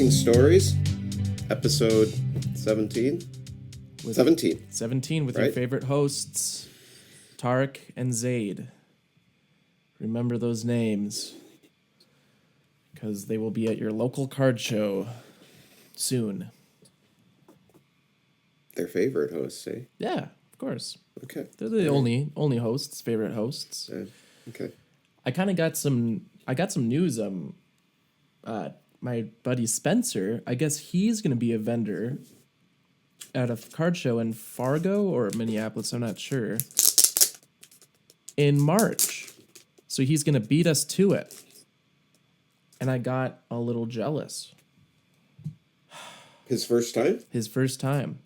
Collecting Stories, episode 17. 17 with your right? favorite hosts, Tarek and Zayd. Remember those names, because they will be at your local card show soon. Their favorite hosts, eh? Yeah, of course. Okay. They're the only hosts, favorite hosts. Okay. I got some news. My buddy Spencer, I guess he's going to be a vendor at a card show in Fargo or Minneapolis, I'm not sure, in March. So he's going to beat us to it. And I got a little jealous. His first time? His first time.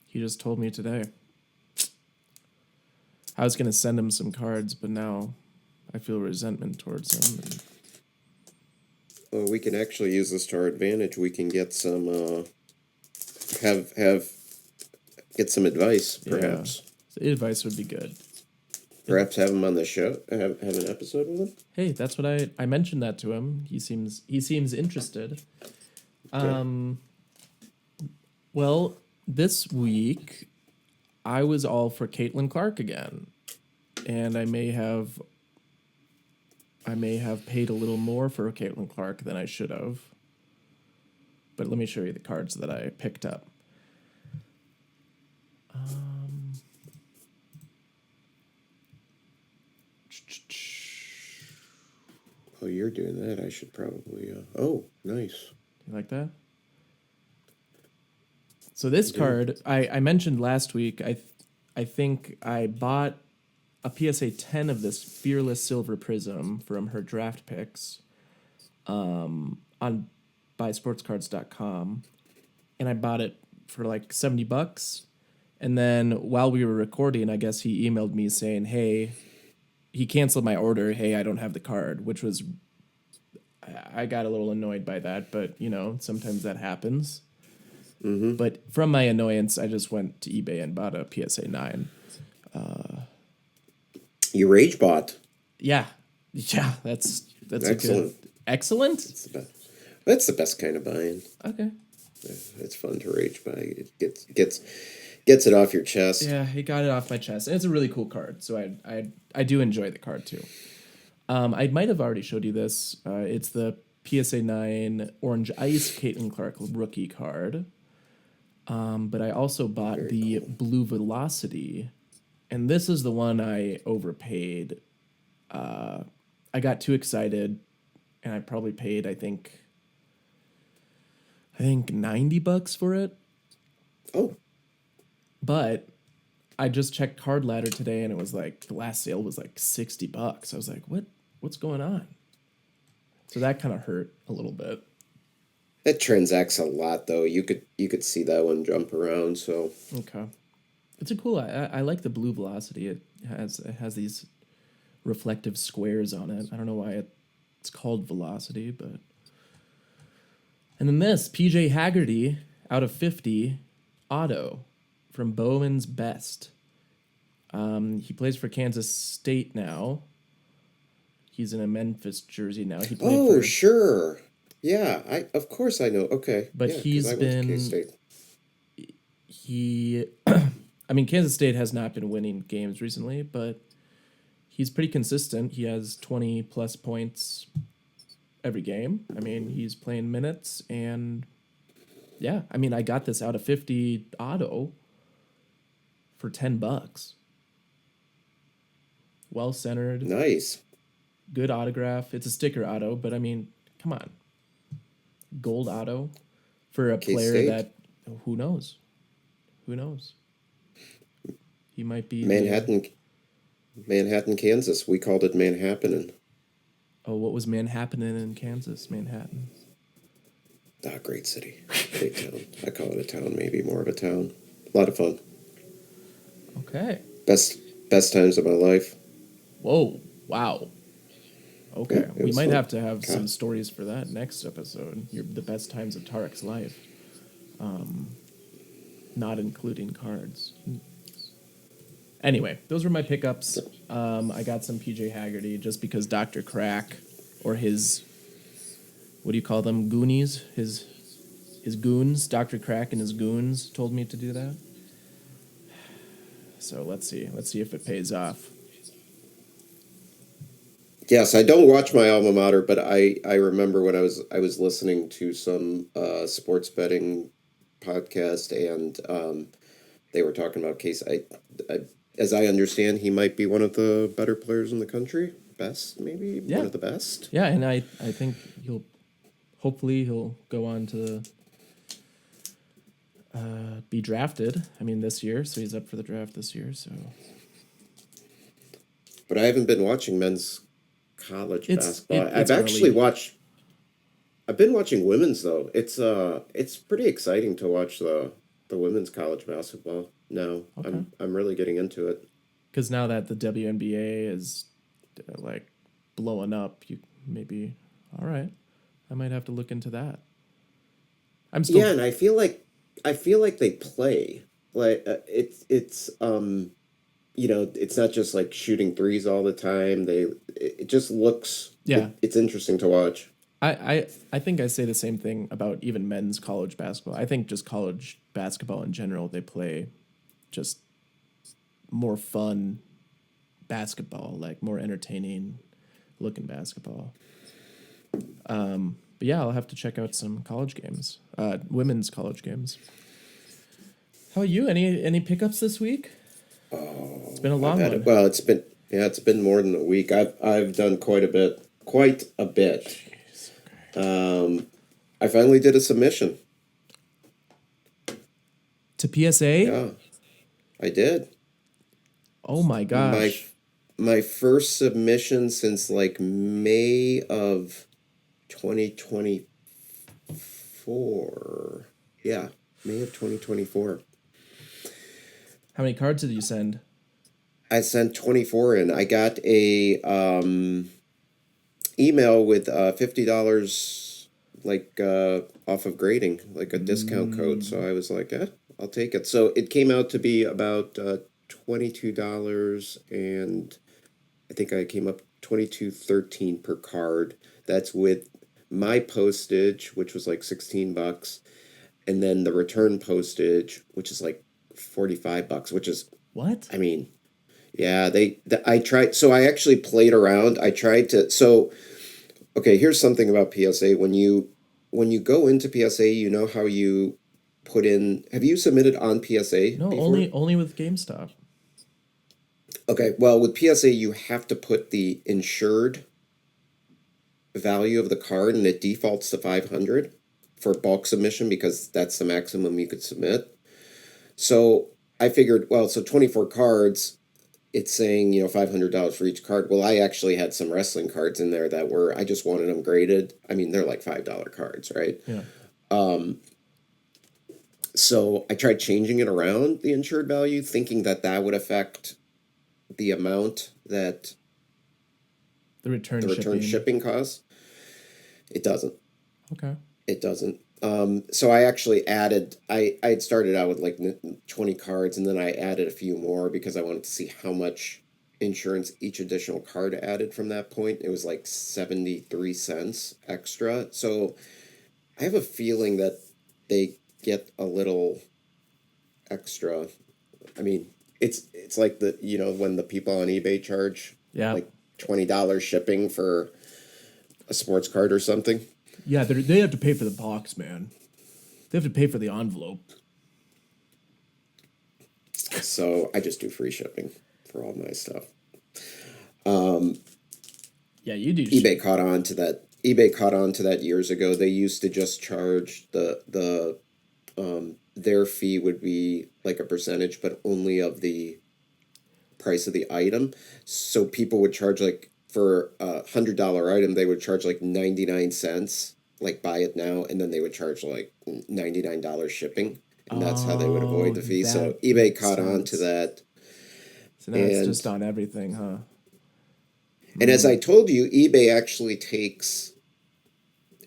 He just told me today. I was going to send him some cards, but now I feel resentment towards him. Well, we can actually use this to our advantage. We can get some, get some advice, perhaps. Yeah, advice would be good. Perhaps have him on the show, have an episode with him? Hey, that's what I mentioned that to him. He seems interested. Okay. Well, this week I was all for Caitlin Clark again, and I may have paid a little more for Caitlin Clark than I should have. But let me show you the cards that I picked up. Oh, you're doing that. I should probably... Oh, nice. You like that? So this card, I mentioned last week, I think I bought a PSA 10 of this Fearless Silver Prism from her draft picks on buysportscards.com, and I bought it for like $70. And then while we were recording, I guess he emailed me saying, hey, he canceled my order. Hey, I don't have the card, which was, I got a little annoyed by that, but you know, sometimes that happens. Mm-hmm. But from my annoyance, I just went to eBay and bought a PSA 9. You rage bought. Yeah, that's Excellent. Excellent? That's the best kind of buying. Okay. It's fun to rage buy. It gets it off your chest. Yeah, he got it off my chest. And it's a really cool card, so I do enjoy the card too. I might have already showed you this. It's the PSA 9 Orange Ice Caitlin Clark rookie card. But I also bought the Blue Velocity, and this is the one I overpaid. I got too excited, and I probably paid, I think $90 for it. Oh. But I just checked Card Ladder today, and it was like the last sale was like $60. I was like, what's going on? So that kind of hurt a little bit. It transacts a lot, though. You could see that one jump around. So okay, it's a cool. I like the Blue Velocity. It has these reflective squares on it. I don't know why it's called Velocity, but. And then this PJ Haggerty out of 50 auto from Bowman's Best. He plays for Kansas State now. He's in a Memphis jersey now. He played sure. Yeah, of course I know. Okay. But yeah, he's been... I mean, Kansas State has not been winning games recently, but he's pretty consistent. He has 20-plus points every game. I mean, he's playing minutes, and yeah. I mean, I got this out of 50 auto for $10. Well-centered. Nice. Good autograph. It's a sticker auto, but I mean, come on. Gold auto for a player that who knows? He might be Manhattan, Kansas. We called it Manhattan. Oh, what was Manhattan in Kansas? Manhattan. Ah, great city. Great town. I call it a town, maybe more of a town. A lot of fun. Okay. Best times of my life. Whoa. Wow. Okay, yeah, we might fun. have to have some stories for that next episode. The best times of Tarek's life, not including cards. Anyway, those were my pickups. I got some PJ Haggerty just because Dr. Crack, or his what do you call them? Goonies. His goons. Dr. Crack and his goons told me to do that. So let's see. Let's see if it pays off. Yes, I don't watch my alma mater, but I remember when I was listening to some sports betting podcast, and they were talking about Case. I as I understand, he might be one of the better players in the country. Best, maybe one Yeah. of the best. Yeah, and I think hopefully he'll go on to be drafted. I mean, this year, so he's up for the draft this year. So But I haven't been watching men's college basketball. it's I've actually early. watched. I've been watching women's though. It's pretty exciting to watch the women's college basketball now. Okay. I'm really getting into it. Because now that the WNBA is like blowing up, you maybe all right. I might have to look into that. I'm still Yeah, and I feel like they play like it's not just like shooting threes all the time. It just looks yeah. it's interesting to watch. I think I say the same thing about even men's college basketball. I think just college basketball in general, they play just more fun basketball, like more entertaining looking basketball. But yeah, I'll have to check out some college games, women's college games. How about you? Any pickups this week? It's been a I've long had it. one. Well, it's been more than a week. I've done quite a bit. Jeez, okay. I finally did a submission. To PSA? Yeah, I did. Oh my My gosh. my first submission since like May of 2024. Yeah, May of 2024. How many cards did you send? I sent 24 in. I got a email with $50 like off of grading, like a discount code. So I was like, I'll take it. So it came out to be about $22, and I think I came up 22.13 per card. That's with my postage, which was like $16, and then the return postage, which is like $45, which is, What? I mean, yeah, I tried, so I actually played around. I tried to, so okay, here's something about PSA. When you go into PSA, you know how you put in, have you submitted on PSA No, before? only with GameStop. Okay, well, with PSA, you have to put the insured value of the card, and it defaults to 500 for bulk submission because that's the maximum you could submit. So I figured, well, so 24 cards, it's saying, $500 for each card. Well, I actually had some wrestling cards in there that I just wanted them graded. I mean, they're like $5 cards, right? Yeah. So I tried changing it around the insured value, thinking that that would affect the amount that The return the return shipping costs. It doesn't. Okay. It doesn't. So I actually I had started out with like 20 cards, and then I added a few more because I wanted to see how much insurance each additional card added from that point. It was like 73 cents extra. So I have a feeling that they get a little extra. I mean, it's like when the people on eBay charge Yeah. like $20 shipping for a sports card or something. Yeah, they have to pay for the box, man. They have to pay for the envelope. So I just do free shipping for all my stuff. Yeah, you do. eBay caught on to that years ago. They used to just charge their fee would be like a percentage, but only of the price of the item. So people would charge like for $100 item, they would charge like 99 cents, like buy it now, and then they would charge like $99 shipping, and that's how they would avoid the fee. So That eBay makes caught on to sense. that. So now it's And just on everything, huh? and as I told you, eBay actually takes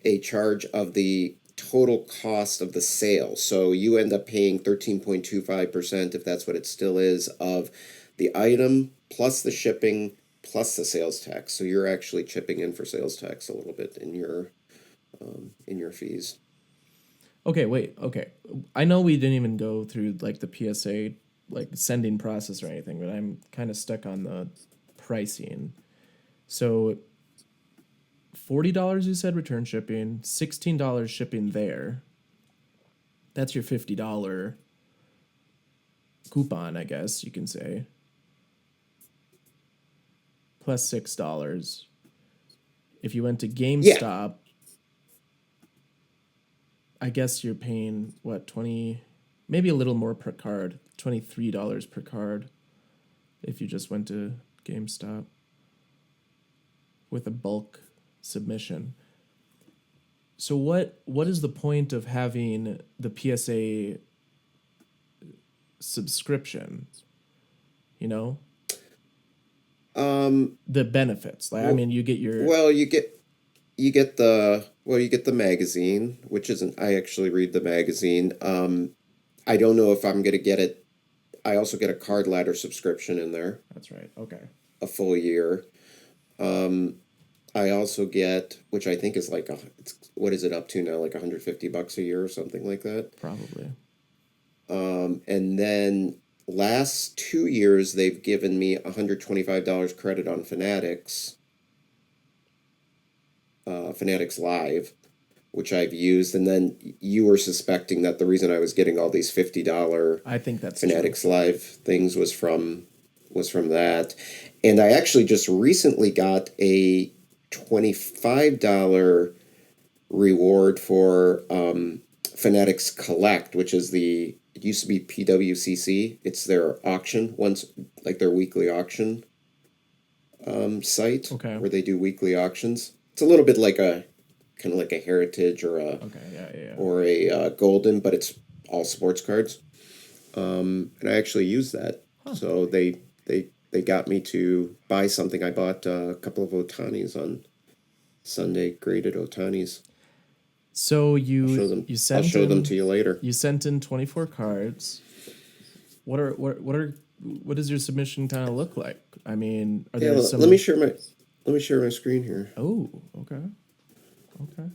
a charge of the total cost of the sale. So you end up paying 13.25%, if that's what it still is, of the item plus the shipping plus the sales tax. So you're actually chipping in for sales tax a little bit in your in your fees. Okay, wait. Okay, I know we didn't even go through like the PSA like sending process or anything, but I'm kind of stuck on the pricing. So $40 you said return shipping, $16 shipping there. That's your $50 coupon, I guess you can say, plus $6. If you went to Yeah. GameStop, I guess you're paying what 20, maybe a little more per card, $23 per card if you just went to GameStop with a bulk submission. So what is the point of having the PSA subscription? You know, Um, the benefits. Like I well, mean, you get your well, you get the magazine, which isn't. I actually read the magazine. I don't know if I'm gonna get it. I also get a card ladder subscription in there, That's right. Okay. a full year. Um, I also get, which I think is like what is it up to now? Like $150 a year or something like that. Probably. And then last 2 years they've given me $125 credit on Fanatics Live, which I've used. And then you were suspecting that the reason I was getting all these $50 I think that's true. Fanatics Live things was from that. And I actually just recently got a $25 reward for Fanatics Collect, which is it used to be PWCC. It's their auction once, like their weekly auction site Okay. where they do weekly auctions. It's a little bit like a kind of like a Heritage Okay. Yeah. Yeah. Yeah. or a Golden, but it's all sports cards. And I actually used that. Huh. So they got me to buy something. I bought a couple of Otanis on Sunday, graded Otanis. So I'll you show them. you I'll sent show them in to you later. you sent in 24 cards. What does your submission kind of look like? I mean, are Yeah, there let me some? share my screen here. Oh, okay, okay.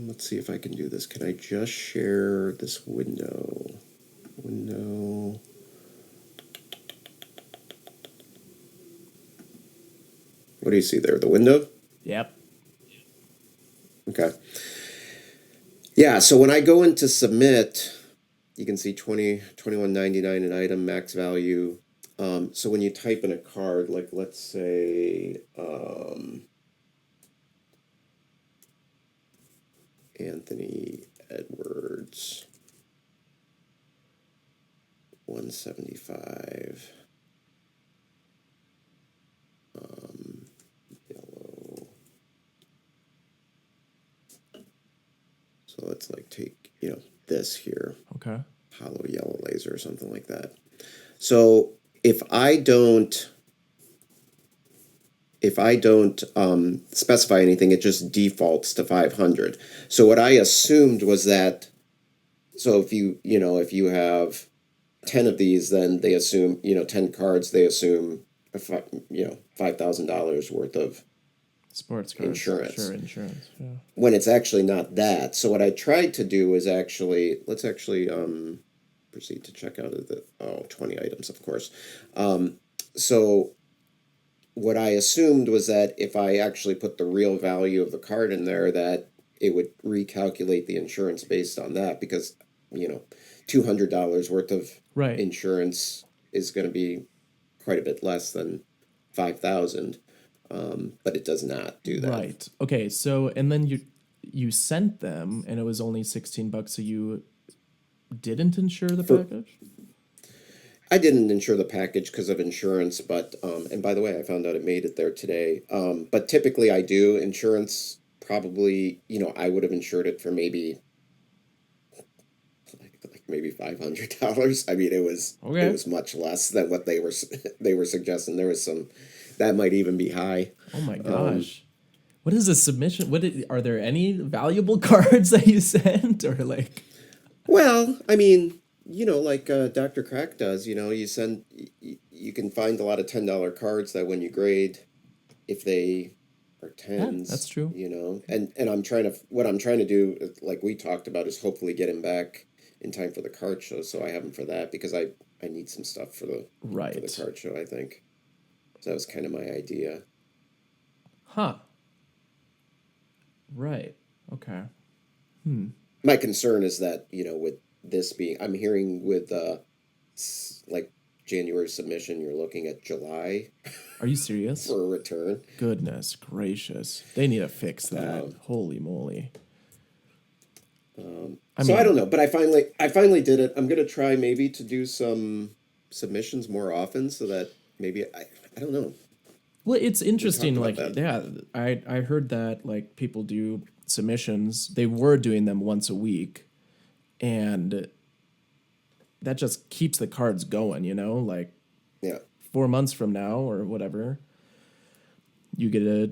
Let's see if I can do this. Can I just share this window? Window. What do you see there? The window? Yep. Okay. Yeah, so when I go in to submit, you can see 21.99 an item, max value. So when you type in a card, like let's say Anthony Edwards, 175, yellow. So let's like take, this here, Okay. hollow yellow laser or something like that. So if I don't specify anything, it just defaults to 500. So what I assumed was that, so if you have 10 of these, then they assume, 10 cards, they assume, $5,000 worth of Sports cards. insurance Sure, insurance. Yeah. when it's actually not that. So what I tried to do is let's actually proceed to check out of 20 items, of course. So what I assumed was that if I actually put the real value of the card in there, that it would recalculate the insurance based on that because, you know, $200 worth of Right. insurance is going to be quite a bit less than 5,000. But it does not do that. Right. Okay. So and then you sent them, and it was only $16. So you didn't insure the For package. I didn't insure the package because of insurance, but and by the way, I found out it made it there today. But typically I do insurance. Probably, I would have insured it for like maybe $500. I mean, it Okay. was much less than what they were suggesting. There was some that might even be high. Oh my Um, gosh. What is a submission? Are there any valuable cards that you sent or like? well, I mean, like Dr. Crack does. You can find a lot of $10 cards that when you grade, if they or Yeah, that's tens, true. you know. And I'm trying to what I'm trying to do, like we talked about, is hopefully get him back in time for the card show, so I have him for that because I need some stuff for the Right. card show, I think. So that was kind of my idea. Huh. Right. Okay. Hmm. My concern is that, with this being, I'm hearing with like January submission, you're looking at July Are you serious? for a return. Goodness gracious. They need to fix that. Um, Holy moly. I so I mean, don't know, but I finally did it. I'm gonna try maybe to do some submissions more often so that maybe I don't know. well, it's We talked interesting. about Like, that. yeah, I heard that like people do submissions. They were doing them once a week, and that just keeps the cards going. Like Yeah. 4 months from now or whatever, you get a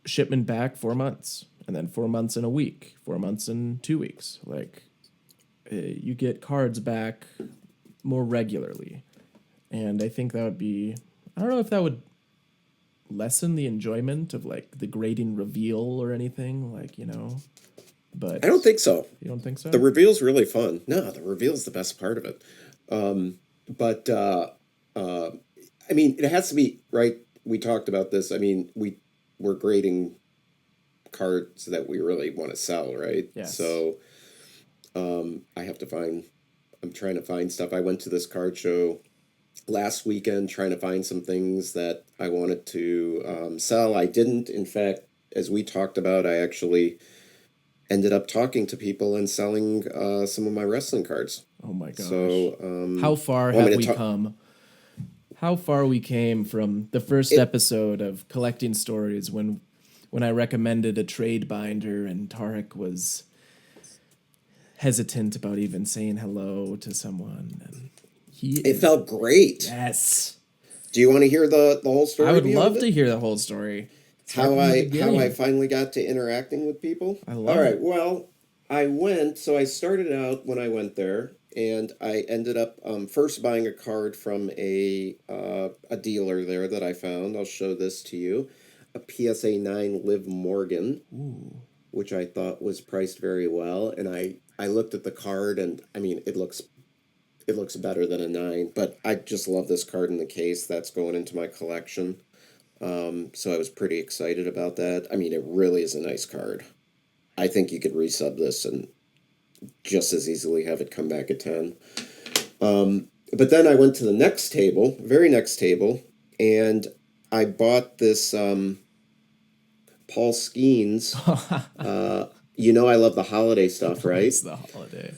shipment back 4 months, and then 4 months in a week, 4 months in 2 weeks. Like, you get cards back more regularly, and I think that would be. I don't know if that would lessen the enjoyment of like the grading reveal or anything, like, I but don't think so. you don't think The so? reveal's really fun. No, the reveal's the best part of it. But uh, I mean, it has to be right. We talked about this. I mean, we're grading cards that we really want to sell, right? Yes. So I have to find. I'm trying to find stuff. I went to this card show last weekend trying to find some things that I wanted to sell. I didn't. In fact, as we talked about, I actually ended up talking to people and selling some of my wrestling cards. Oh my gosh. So, How far want have me to we talk? come? How far we came from the first It episode of Collecting Stories when I recommended a trade binder and Tarek was hesitant about even saying hello to someone, and he it is. felt great. Yes. Do you want to hear the whole I story would behind love it? to hear the whole story. Start How from the I beginning. finally got to interacting with people? I All love right. it. Well, so I started out when I went there, and I ended up first buying a card from a dealer there that I found. I'll show this to you. A PSA 9 Liv Morgan, Ooh. which I thought was priced very well, and I looked at the card, and I mean, it looks better than a 9, but I just love this card in the case. That's going into my collection. So I was pretty excited about that. I mean, it really is a nice card. I think you could resub this and just as easily have it come back at 10. But then I went to the next table, very next table, and I bought this Paul Skeens. Uh, I love the holiday stuff, No, right? it's the holiday.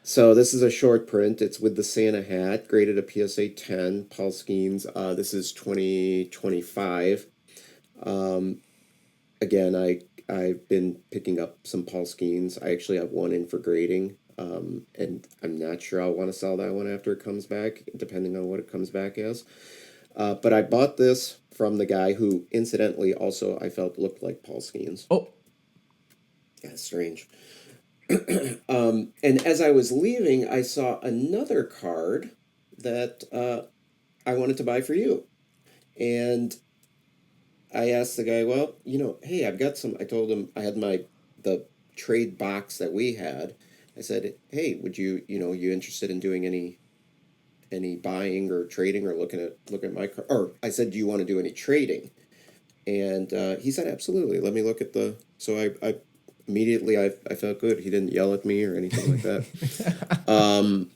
So this is a short print. It's with the Santa hat, graded a PSA 10. Paul Skeens. This is 2025. Again, I've been picking up some Paul Skeens. I actually have one in for grading, and I'm not sure I'll want to sell that one after it comes back, depending on what it comes back as. But I bought this from the guy who, incidentally, also I felt looked like Paul Skeens. Oh, Yeah, strange. And as I was leaving, I saw another card that I wanted to buy for you. And I asked the guy, well, hey, I've got some. I told him I had the trade box that we had. I said, hey, would you interested in doing any buying or trading or look at my car? Or I said, do you want to do any trading? And he said, absolutely. Let me look at the. So I immediately I felt good. He didn't yell at me or anything like that.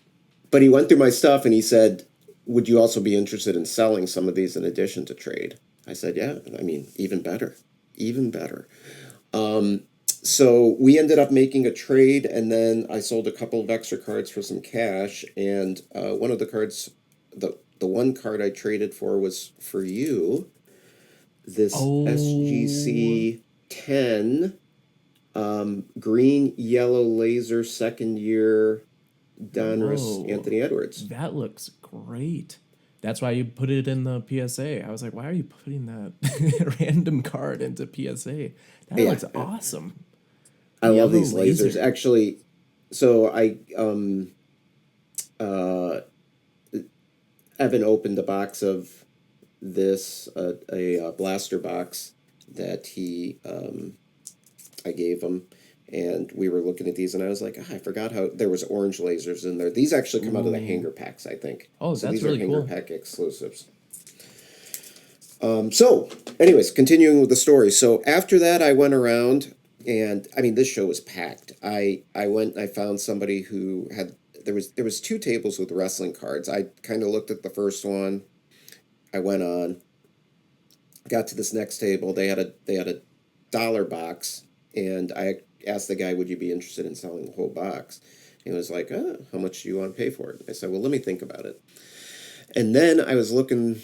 But he went through my stuff and he said, would you also be interested in selling some of these in addition to trade? I said, yeah. I mean, even better, even better. So we ended up making a trade, and then I sold a couple of extra cards for some cash. And one of the cards, the one card I traded for was for you. This oh, SGC 10 green yellow laser second year Donruss whoa. Anthony Edwards. That looks great. That's why you put it in the PSA. I was like, why are you putting that random card into PSA? That Yeah, looks awesome. I love Yellow these lasers. laser. Actually, so I uh Evan opened a box of this a blaster box, that I gave him, and we were looking at these, and I was like, I forgot how there was orange lasers in there. These actually come out of the Ooh. hanger packs, I think. Oh, So that's these are really hanger cool. pack exclusives. So, anyways, continuing with the story. So after that, I went around, and I mean, this show was packed. I went. I found somebody who had there was two tables with wrestling cards. I kind of looked at the first one. I went on, got to this next table. They had a dollar box, and I asked the guy, "Would you be interested in selling the whole box?" He was like, "How much do you want to pay for it?" I said, "Well, let me think about it." And then I was looking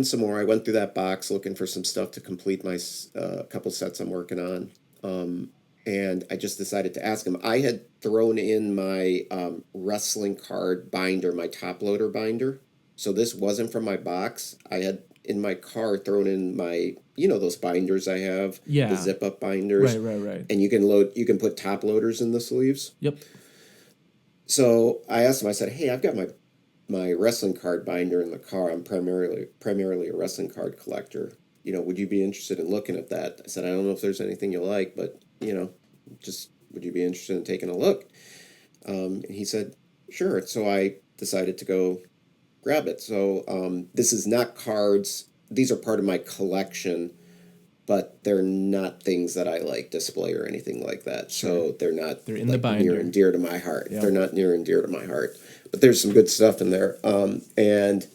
some more. I went through that box looking for some stuff to complete my couple sets I'm working on. And I just decided to ask him. I had thrown in my wrestling card binder, my top loader binder. So this wasn't from my box. I had in my car thrown in my, those binders I have, the Yeah. zip up binders, Right, right, right. and you can put top loaders in the sleeves. Yep. So I asked him, I said, "Hey, I've got my wrestling card binder in the car. I'm primarily a wrestling card collector. Would you be interested in looking at that?" I said, "I don't know if there's anything you like, but just would you be interested in taking a look?" And he said, "Sure." So I decided to go grab it. So this is not cards. These are part of my collection, but they're not things that I like display or anything like that. Sure. So they're not They're in the like near and binder. dear to my heart. They're Yep. not near and dear to my heart. But there's some good stuff in there. And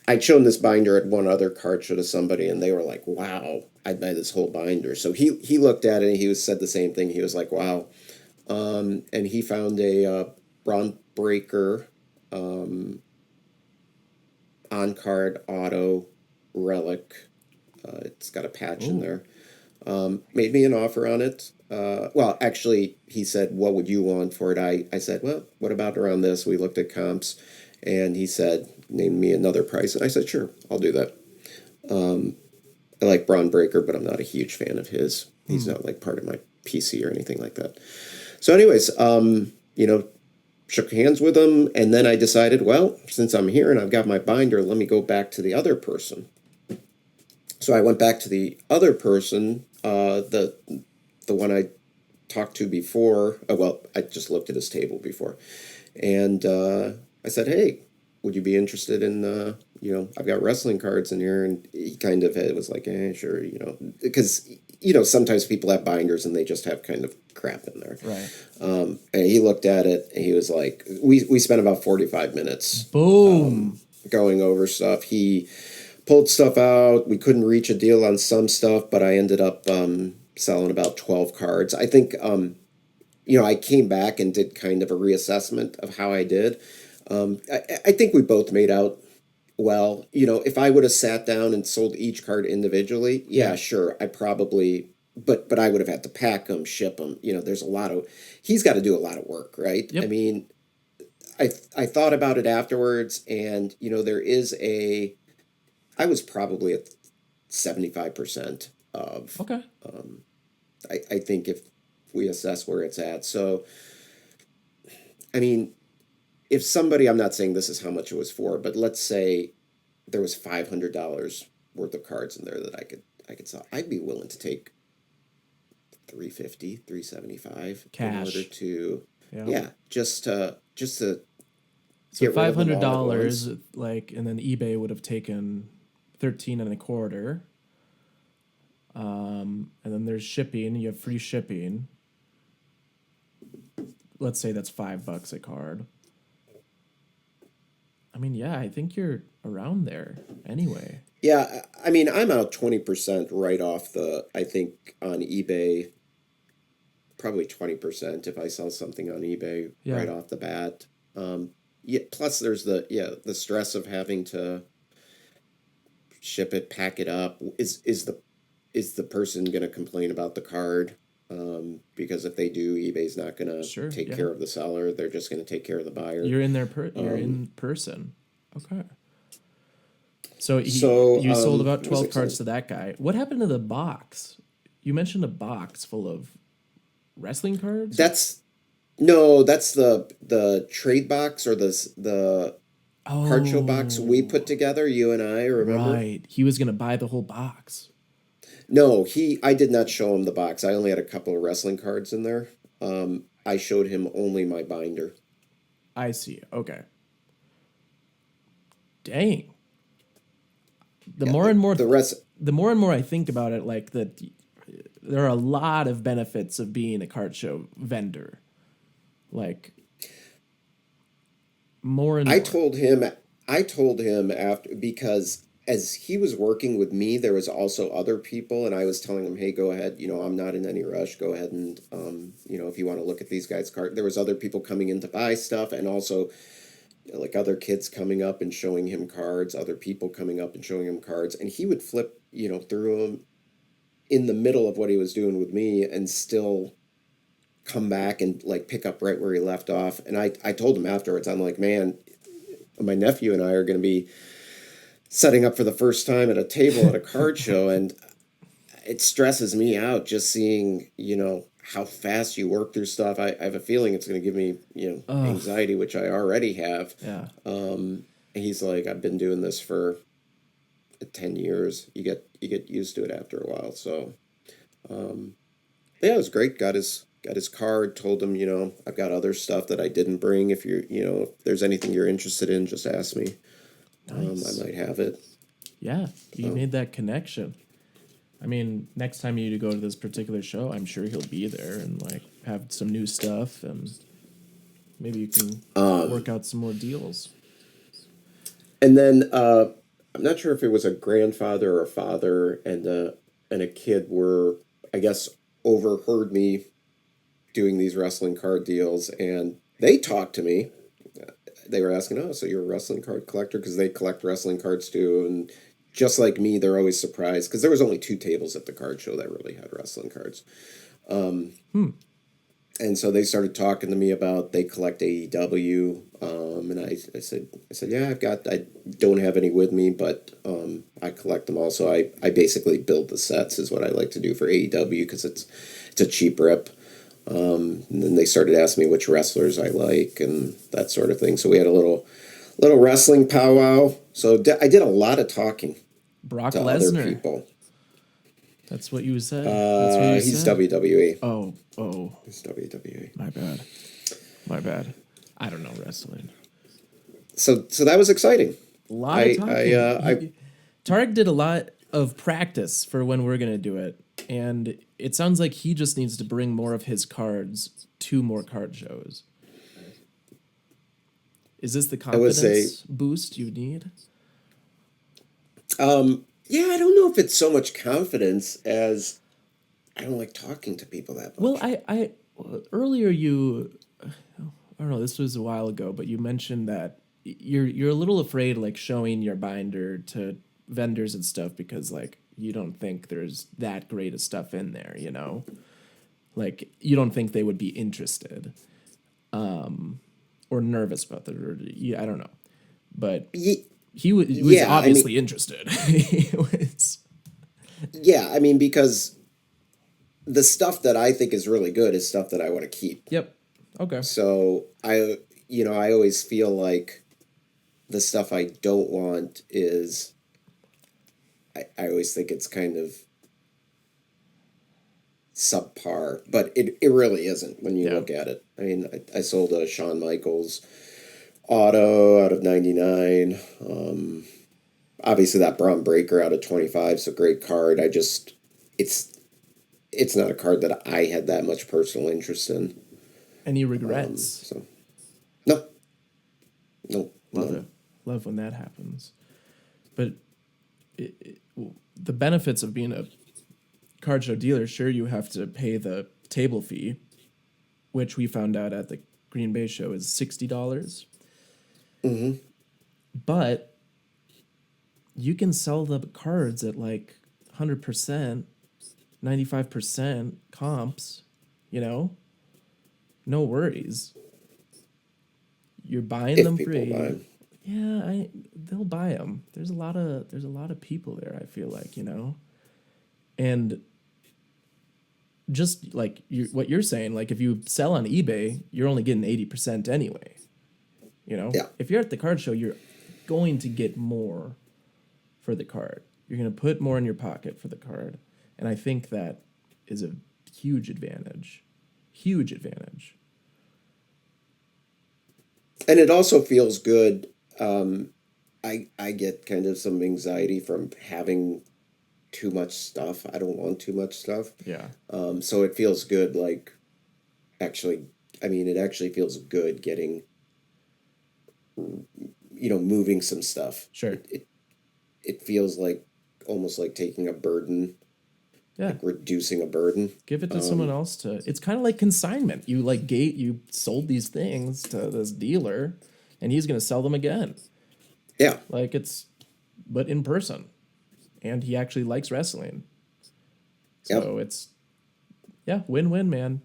I'd shown this binder at one other card show to somebody, and they were like, "Wow, I'd buy this whole binder." So he looked at it, and said the same thing. He was like, "Wow," and he found a Braun Breaker on card auto relic. It's got a patch in Oh. there. Made me an offer on it. Well, actually, he said, "What would you want for it?" I said, "Well, what about around this?" We looked at comps, and he said, "Name me another price." And I said, "Sure, I'll do that." I like Braun Breaker, but I'm not a huge fan of his. He's Hmm. not like part of my PC or anything like that. So, anyways, shook hands with him, and then I decided, well, since I'm here and I've got my binder, let me go back to the other person. So I went back to the other person, the one I talked to before. Well, I just looked at his table before, and I said, "Hey, would you be interested in? I've got wrestling cards in here." And he kind of was like, sure, because sometimes people have binders and they just have kind of crap in there. Right. And he looked at it and he was like, we spent about 45 minutes Boom. going over stuff. He pulled stuff out. We couldn't reach a deal on some stuff, but I ended up selling about 12 cards. I think, I came back and did kind of a reassessment of how I did. I think we both made out well. If I would have sat down and sold each card individually, yeah, Yeah. sure, I probably, but I would have had to pack them, ship them. There's a lot of, he's got to do a lot of work, right? I Yep. mean, I thought about it afterwards, and there is I was probably at 75% of, Okay. I think if we assess where it's at. So, I mean, if somebody, I'm not saying this is how much it was for, but let's say there was $500 worth of cards in there that I could sell. I'd be willing to take 350, 375 in order Cash. to, Yeah. yeah, just to So get rid five of them hundred all at dollars, once. like, and then eBay would have taken 13 and a quarter. And then there's shipping. You have free shipping. Let's say that's $5 a card. I mean, yeah, I think you're around there anyway. Yeah, I mean, I'm out 20% right off I think on eBay, probably 20% if I sell something on eBay Yeah. right off the bat. Yeah, plus there's the stress of having to ship it, pack it up. Is the person going to complain about the card? Because if they do, eBay's not going to Sure. take Yeah. care of the seller. They're just going to take care of the buyer. You're in person. Okay. So So you sold about it was 12 cards exciting. to that guy. What happened to the box? You mentioned a box full of wrestling cards? That's No, that's the trade box or the card show box we put Oh, together, you and I, remember? right. He was gonna buy the whole box. No, I did not show him the box. I only had a couple of wrestling cards in there. I showed him only my binder. I see. Okay. Dang. The Yeah, more and more, the rest. the more and more I think about it, like that, there are a lot of benefits of being a card show vendor. Like more and I more. told him, I told him after because as he was working with me, there was also other people, and I was telling him, "Hey, go ahead. I'm not in any rush. Go ahead and if you want to look at these guys' card." There was other people coming in to buy stuff, and also like other kids coming up and showing him cards, other people coming up and showing him cards, and he would flip, through them in the middle of what he was doing with me, and still come back and like pick up right where he left off. And I told him afterwards, I'm like, man, my nephew and I are going to be setting up for the first time at a table at a card show, and it stresses me out just seeing, how fast you work through stuff. I have a feeling it's going to give me, Ugh. anxiety, which I already have. Yeah. He's like, I've been doing this for 10 years. You get used to it after a while. So, yeah, it was great. Got his card, told him, I've got other stuff that I didn't bring. If there's anything you're interested in, just ask me. I Nice. might have it. Yeah. You So, made that connection. I mean, next time you go to this particular show, I'm sure he'll be there and like have some new stuff, and maybe you can work out some more deals. and then I'm not sure if it was a grandfather or a father and a kid were, I guess, overheard me doing these wrestling card deals, and they talked to me. They were asking, "Oh, so you're a wrestling card collector?" Because they collect wrestling cards too, and just like me, they're always surprised because there was only two tables at the card show that really had wrestling cards. Hmm. And so they started talking to me about they collect AEW, and I said, yeah, I don't have any with me, but I collect them also. I basically build the sets is what I like to do for AEW because it's a cheap rip. And then they started asking me which wrestlers I like and that sort of thing. So we had a little wrestling powwow. So I did a lot of talking Brock to other Lesnar. people. That's what you said. That's what you He's said. WWE. Oh, oh, He's WWE. my bad. My bad. I don't know wrestling. So that was exciting. A lot of I I talking. uh, I Tarek did a lot of practice for when we're gonna do it, and it sounds like he just needs to bring more of his cards to more card shows. Is this the I would say, confidence boost you need? yeah, I don't know if it's so much confidence as I don't like talking to people that Well, much. earlier I don't know, this was a while ago, but you mentioned that you're a little afraid like showing your binder to vendors and stuff because like you don't think there's that great of stuff in there, you know? Like you don't think they would be interested or nervous about that, or yeah, I don't know. But Ye- he was yeah, I mean, obviously interested. He was. yeah, I mean because the stuff that I think is really good is stuff that I want to keep. Yep. Okay. So I always feel like the stuff I don't want is I always think it's kind of subpar, but it really isn't when you Yeah. look at it. I mean, I sold a Shawn Michaels auto out of 99. Obviously that Braun Breaker out of 25, so great card. It's it's not a card that I had that much personal interest in. Any regrets? So no, no, Love none. it. Love when that happens. But the benefits of being a card show dealer, sure, you have to pay the table fee, which we found out at the Green Bay show is $60. Hmm. But you can sell the cards at like 100%, 95% comps, you know? No worries. You're buying If them people free. buy. Yeah, they'll buy them. There's a lot of people there, I feel like, you know. And just like what you're saying, like if you sell on eBay, you're only getting 80% anyway. You know, Yeah. if you're at the card show, you're going to get more for the card. You're going to put more in your pocket for the card. And I think that is a huge advantage. Huge advantage. And it also feels good. I get kind of some anxiety from having too much stuff. I don't want too much stuff. Yeah. So it feels good, like actually, I mean, it actually feels good getting, moving some stuff. Sure. It feels like almost like taking a burden, Yeah. like reducing a burden. Give it to someone else to. It's kind of like consignment. You sold these things to this dealer and he's going to sell them again. Yeah. Like it's but in person. And he actually likes wrestling. Yep. So it's yeah, win-win, man.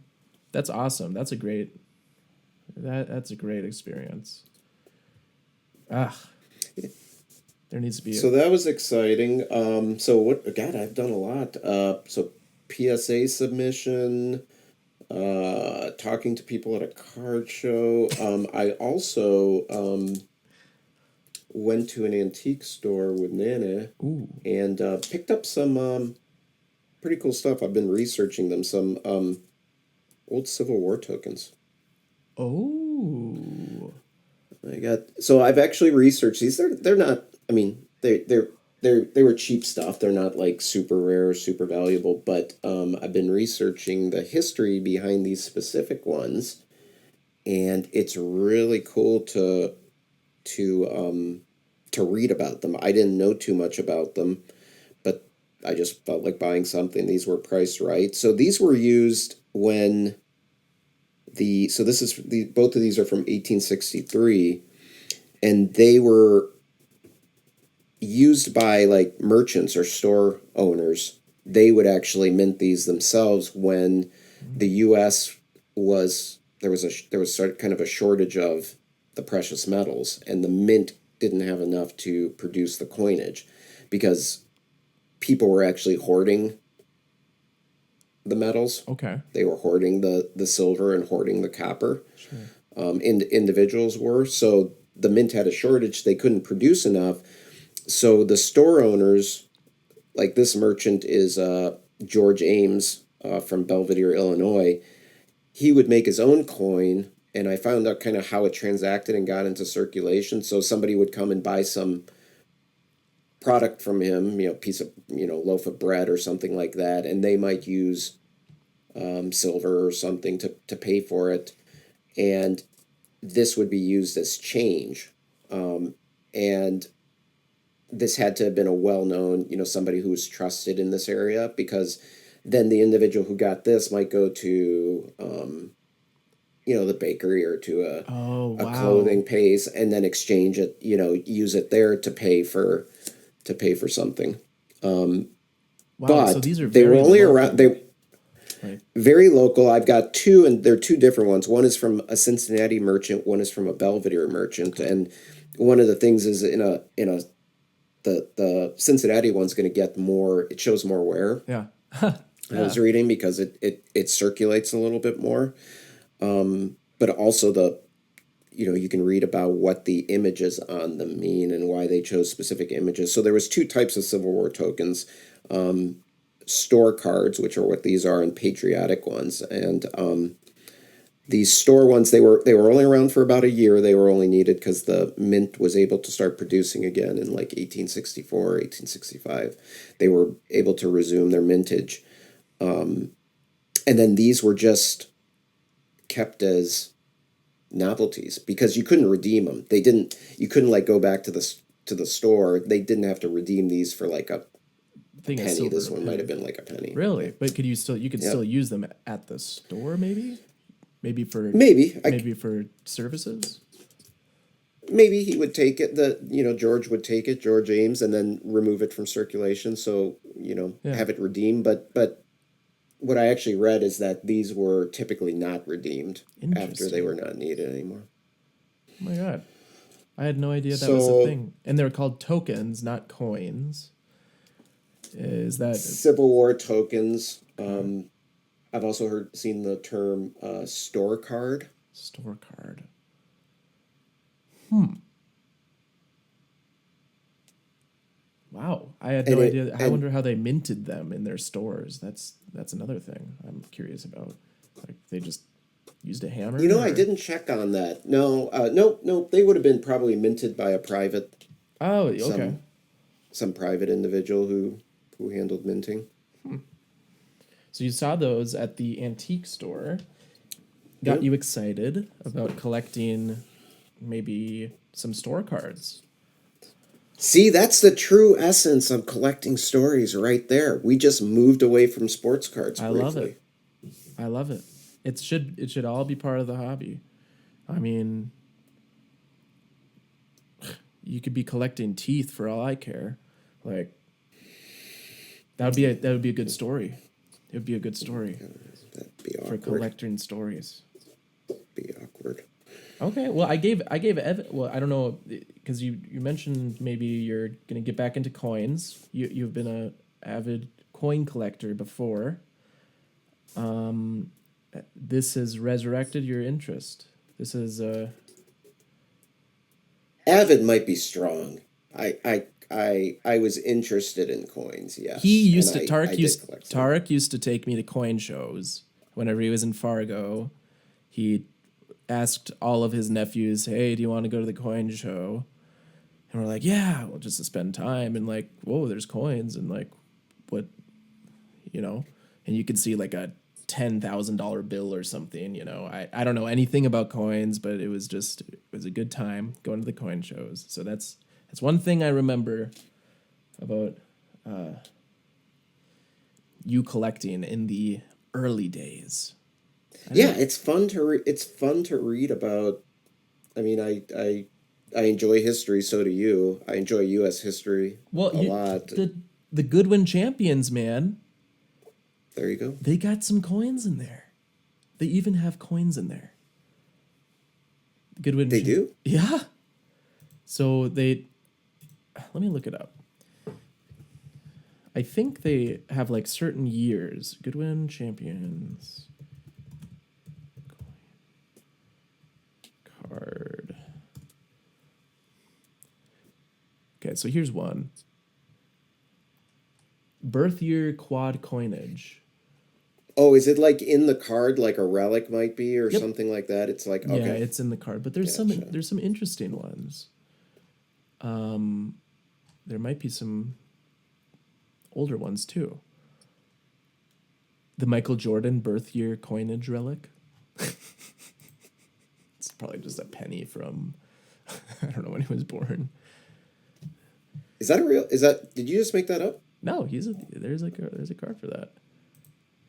That's awesome. That's a great experience. Ah, there needs to be a So that was exciting. So what? God, I've done a lot. So PSA submission, talking to people at a card show. I also went to an antique store with Nana ooh. and picked up some pretty cool stuff. I've been researching them. Some old Civil War tokens. Oh. I got so I've actually researched these. They're not. I mean, they were cheap stuff. They're not like super rare, super valuable. But I've been researching the history behind these specific ones, and it's really cool to to read about them. I didn't know too much about them, but I just felt like buying something. These were priced right. So these were used when the so this is the both of these are from 1863, and they were used by like merchants or store owners. They would actually mint these themselves when the U.S. was there was sort of kind of a shortage of the precious metals, and the mint didn't have enough to produce the coinage because people were actually hoarding the metals. Okay. They were hoarding the silver and hoarding the copper. Sure. Individuals were, so the mint had a shortage. They couldn't produce enough. So the store owners, like this merchant is George Ames from Belvidere, Illinois. He would make his own coin, and I found out kind of how it transacted and got into circulation. So somebody would come and buy some product from him, piece of, loaf of bread or something like that, and they might use silver or something to pay for it. And this would be used as change. And this had to have been a well-known, somebody who was trusted in this area, because then the individual who got this might go to, the bakery or to Oh, a wow. clothing place and then exchange it, use it there to pay for something. Wow. So But these are they were very only around. local. They Like, very local. I've got two, and they're two different ones. One is from a Cincinnati merchant. One is from a Belvedere merchant. okay. And one of the things is in a the Cincinnati one's going to get more. It shows more wear. Yeah. I was Yeah. reading because it circulates a little bit more. But also you can read about what the images on them mean and why they chose specific images. So there was two types of Civil War tokens: store cards, which are what these are, and patriotic ones. And these store ones, they were only around for about a year. They were only needed because the mint was able to start producing again in like 1864, 1865. They were able to resume their mintage. And then these were just kept as novelties because you couldn't redeem them. You couldn't like go back to the store. They didn't have to redeem these for like a Thing of penny. silver, This a one might have penny. been like a penny. Really? But you could still Yep. use them at the store, maybe? Maybe for Maybe maybe for services? maybe he would take it. George would take it, George Ames, and then remove it from circulation. So Yeah. have it redeemed. But what I actually read is that these were typically not redeemed after they Interesting. were not needed anymore. Oh my god. I had no idea that was a So thing. And they're called tokens, not coins. Is that Civil War tokens. okay? I've also seen the term store card. Store card. Wow, I had and no it idea. I and wonder how they minted them in their stores. That's another thing I'm curious about. Like they just used a hammer, I or didn't check on that. No, no, they would have been probably minted by a private, oh, okay. some some private individual who handled minting. So you saw those at the antique store. Got Yep. you excited about collecting maybe some store cards. See, that's the true essence of collecting stories right there. We just moved away from sports cards I love it. briefly. I love it. It should all be part of the hobby. I mean, you could be collecting teeth for all I care. Like that would be a good story. It would be a good story That'd be for awkward. collecting stories. Be awkward. Okay, well I gave well, I don't know, because you mentioned maybe you're gonna get back into coins. You've been a avid coin collector before. This has resurrected your interest. This is Avid might be strong. I was interested in coins, he yes, and used to I did collect some. Tarek used to take me to coin shows whenever he was in Fargo. He asked all of his nephews, "Hey, do you want to go to the coin show?" And we're like, "Yeah, well, just to spend time." And like, whoa, there's coins, and like, what, you know? And you could see like a $10,000 bill or something. I don't know anything about coins, but it was a good time going to the coin shows. So that's one thing I remember about you collecting in the early days. I Yeah, didn't. it's fun to it's fun to read about. I mean, I enjoy history. So do you. I enjoy U.S. history Well, a lot. the Goodwin champions, man, There you go. they got some coins in there. They even have coins in there. Goodwin, They do. yeah. So they, let me look it up. I think they have like certain years. Goodwin champions card. Okay, so here's one. Birth year quad coinage. Oh, is it like in the card, like a relic might be, or Yep. something like that? It's like Yeah, okay, it's in the card, but there's some gotcha. there's some interesting ones. There might be some older ones too. The Michael Jordan birth year coinage relic. It's probably just a penny from I don't know when he was born. Is that a real? Is that? Did you just make that up? No, there's a card for that.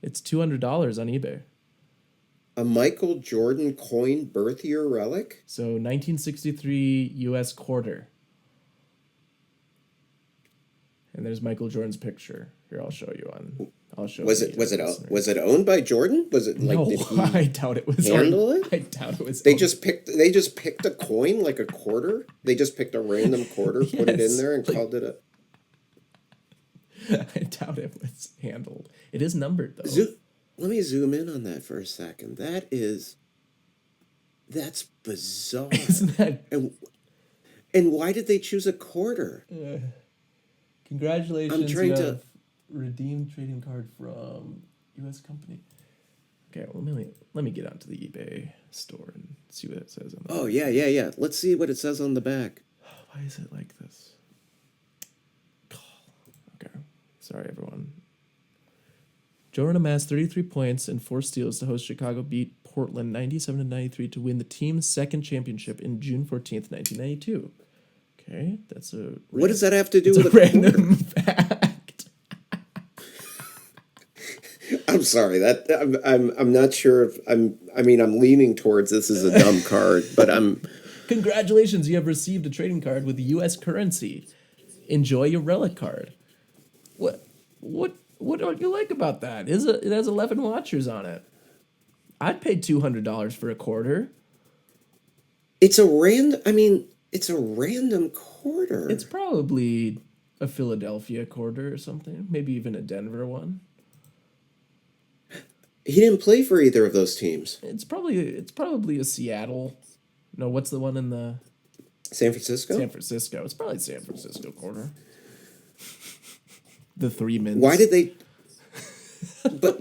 It's $200 on eBay. A Michael Jordan coin birth year relic? So 1963 U.S. quarter, and there's Michael Jordan's picture. Here, I'll show you on. I'll show Was the it was it was listeners. it owned by Jordan? Was it like No, did he I doubt it was. Or handle it? I doubt it was. They just picked a coin like a quarter. They just picked a random quarter, put it in Yes, there, and like called it a I doubt it was handled. It is numbered though. zoo. Let me zoom in on that for a second. That's bizarre. Isn't that? And why did they choose a quarter? I'm Congratulations, you trying to. have redeemed trading card from U.S. company. Okay, well let me get onto the eBay store and see what it says on the Oh back. yeah, yeah, yeah. Let's see what it says on the back. Why is it like this? Okay, sorry everyone. Jordan amassed 33 points and 4 steals to host Chicago beat Portland 97-93 to win the team's second championship in June 14th, 1992. Okay, What does that have to do that's with a a quarter? random fact. I'm sorry that I'm not sure if I mean I'm leaning towards this is a dumb card, but I'm Congratulations, you have received a trading card with U.S. currency. Enjoy your relic card. What don't you like about that? It has 11 watchers on it. I'd pay $200 for a quarter. it's a random It's quarter. probably a Philadelphia quarter or something. Maybe even a Denver one. He didn't play for either of those teams. It's probably a Seattle. No, what's the one in the San Francisco? San Francisco? It's probably San Francisco quarter. The three Why mints. did they? But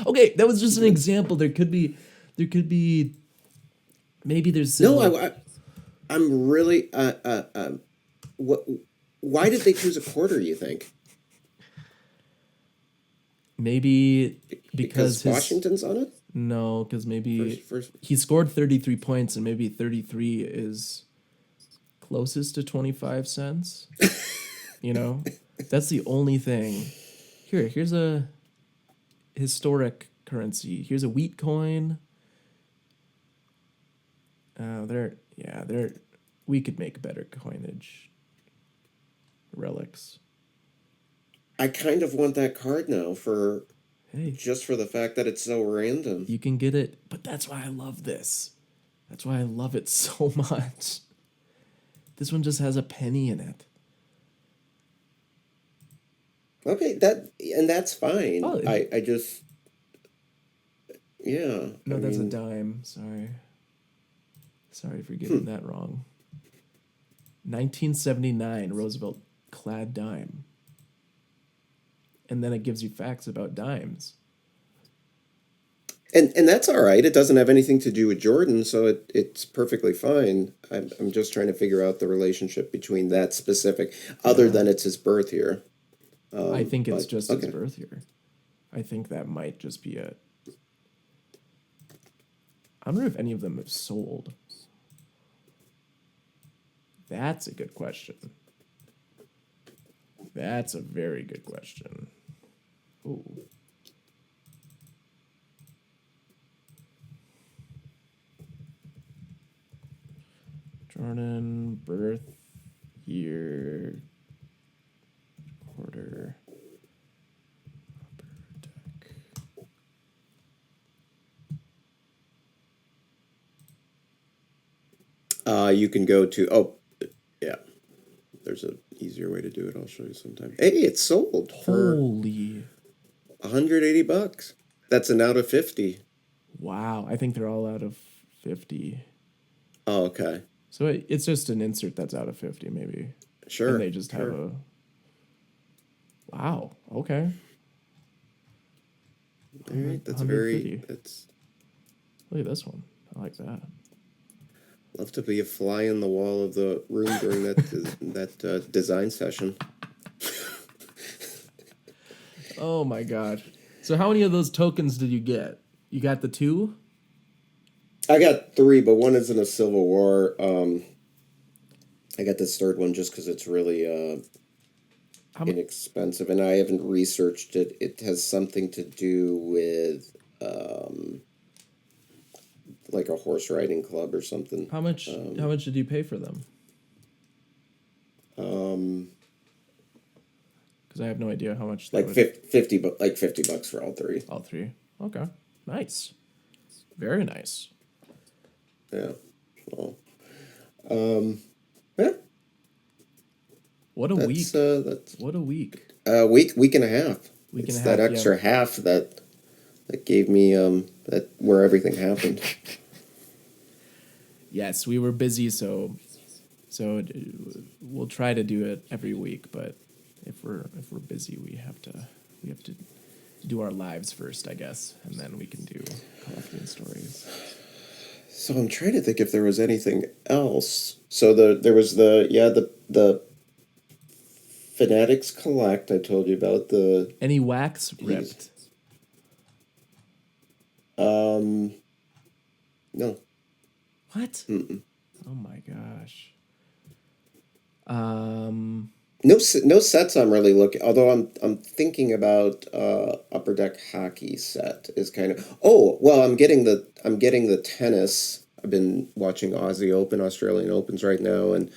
Okay, that was just an example. There could be, maybe there's no, still I'm really what? Why did they choose a quarter? You think maybe because because his Washington's on it? no, because maybe First. he scored 33 points and maybe 33 is closest to 25 cents. You know, that's the only thing. Here's a historic currency. Here's a wheat coin. They're we could make better coinage relics. I kind of want that card now for Hey, just for the fact that it's so random. you can get it, but that's why I love this. That's why I love it so much. This one just has a penny in it. Okay, that's fine. Oh, I just yeah. I no, that's a mean, dime. Sorry for getting that wrong. 1979 Roosevelt clad dime. And then it gives you facts about dimes. and that's all right. It doesn't have anything to do with Jordan, so it's perfectly fine. I'm just trying to figure out the relationship between that specific, other Yeah. than it's his birth year. I think it's But just his okay. birth year. I think that might just be it. I wonder if any of them have sold. That's a good question. That's a very good question. Ooh. Jordan, birth, year, quarter, upper deck. You can go to yeah. There's a easier way to do it. I'll show you sometime. Hey, it's sold for Holy. $180. That's an out of 50. Wow. I think they're all out of 50. Oh, okay. So it's just an insert that's out of 50, maybe. And Sure, they just have sure. a. Wow. Okay. All right, 100, that's very 150. that's Look at this one. I like that. love to be a fly in the wall of the room during that design session. Oh my god. So how many of those tokens did you get? You got the two? I got three, but one is in a Civil War. I got this third one just because it's really How mu- inexpensive, and I haven't researched it. It has something to do with like a horse riding club or something. how much did you pay for them? Um, Cuz I have no idea how much that like would 50, like $50 for all three. all three. Okay. Nice. Very nice. Yeah. So, yeah, What a that's week. What a week. week and a half. Week and a It's that half, yeah. extra half that gave me that where everything happened. Yes, we were busy, so we'll try to do it every week, but if we're busy, we have to do our lives first, I guess, and then we can do collecting stories. So I'm trying to think if there was anything else. So there was the Fanatics Collect I told you about the Any wax he's ripped? um no. What? Mm-mm. Oh my gosh. Um, No sets I'm really looking. Although I'm thinking about Upper Deck Hockey set is kind of. Oh well, I'm getting the tennis. I've been watching Aussie Open, Australian Opens right now, and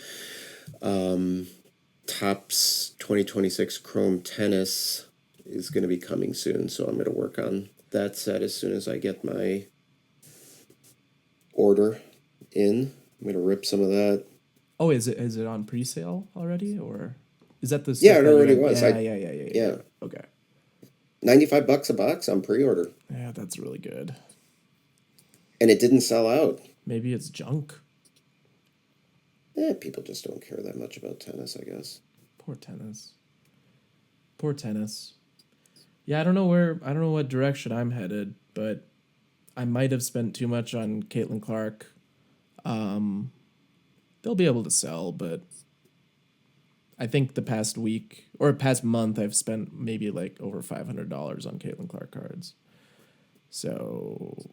um, Topps 2026 Chrome Tennis is going to be coming soon. So I'm going to work on that set as soon as I get my order in. I'm going to rip some of that. oh, is it on pre-sale already, or is that the Yeah, stuff it that you already had? was. Yeah. Yeah, Okay. $95 a box on pre-order, Yeah, that's really good. and it didn't sell out. Maybe it's junk. People just don't care that much about tennis, I guess. Poor tennis. Poor tennis. Yeah, I don't know what direction I'm headed, but I might have spent too much on Caitlin Clark. Um, they'll be able to sell, but I think the past week or past month I've spent maybe like over $500 on Caitlin Clark cards. So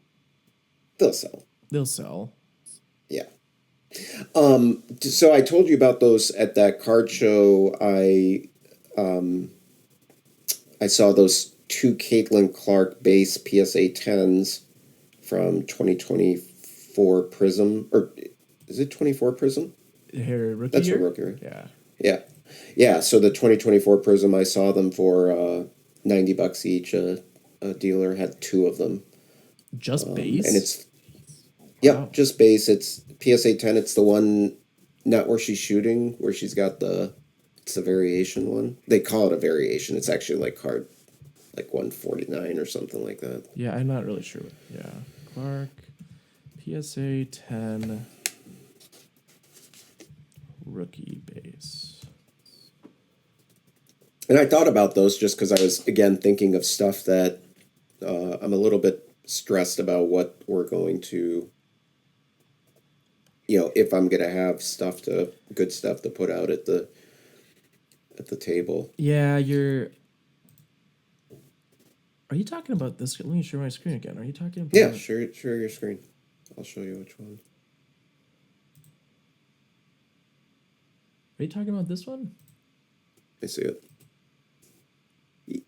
They'll sell. they'll sell. Yeah. So I told you about those at that card show. I saw those two Caitlin Clark base PSA 10s from 2024 Prism, or is it 24 Prism? Her rookie That's a year? rookie, right? Yeah. Yeah. Yeah, so the 2024 Prism, I saw them for $90 each. A dealer had two of them. Just And base? it's, yep, Wow. just base. It's PSA 10. It's the one, not where she's shooting, where she's got it's the variation one. They call it a variation. It's actually like card, like 149 or something like that. Yeah, I'm not really sure. Yeah. Clark, PSA 10, rookie base. And I thought about those just because I was, again, thinking of stuff that I'm a little bit stressed about what we're going to, if I'm going to have good stuff to put out at the table. Yeah, you're. Are you talking about this? Let me share my screen again. Are you talking Yeah, about. share your screen. I'll show you which one. Are you talking about this one? I see it.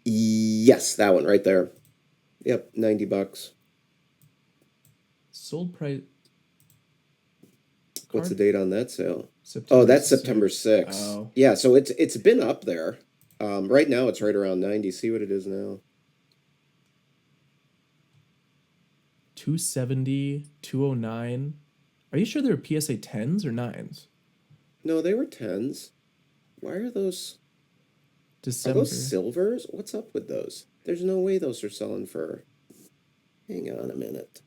Yes, that one right there. Yep, $90. Sold price. What's the Card? date on that sale? Oh, September that's September 6th. 6th. Oh. Yeah, so it's been up there. Right now it's right around 90. See what it is now. 270, 209. Are you sure they were PSA 10s or 9s? No, they were 10s. Why are those December. silvers? What's up with those? There's no way those are selling for. Hang on a minute.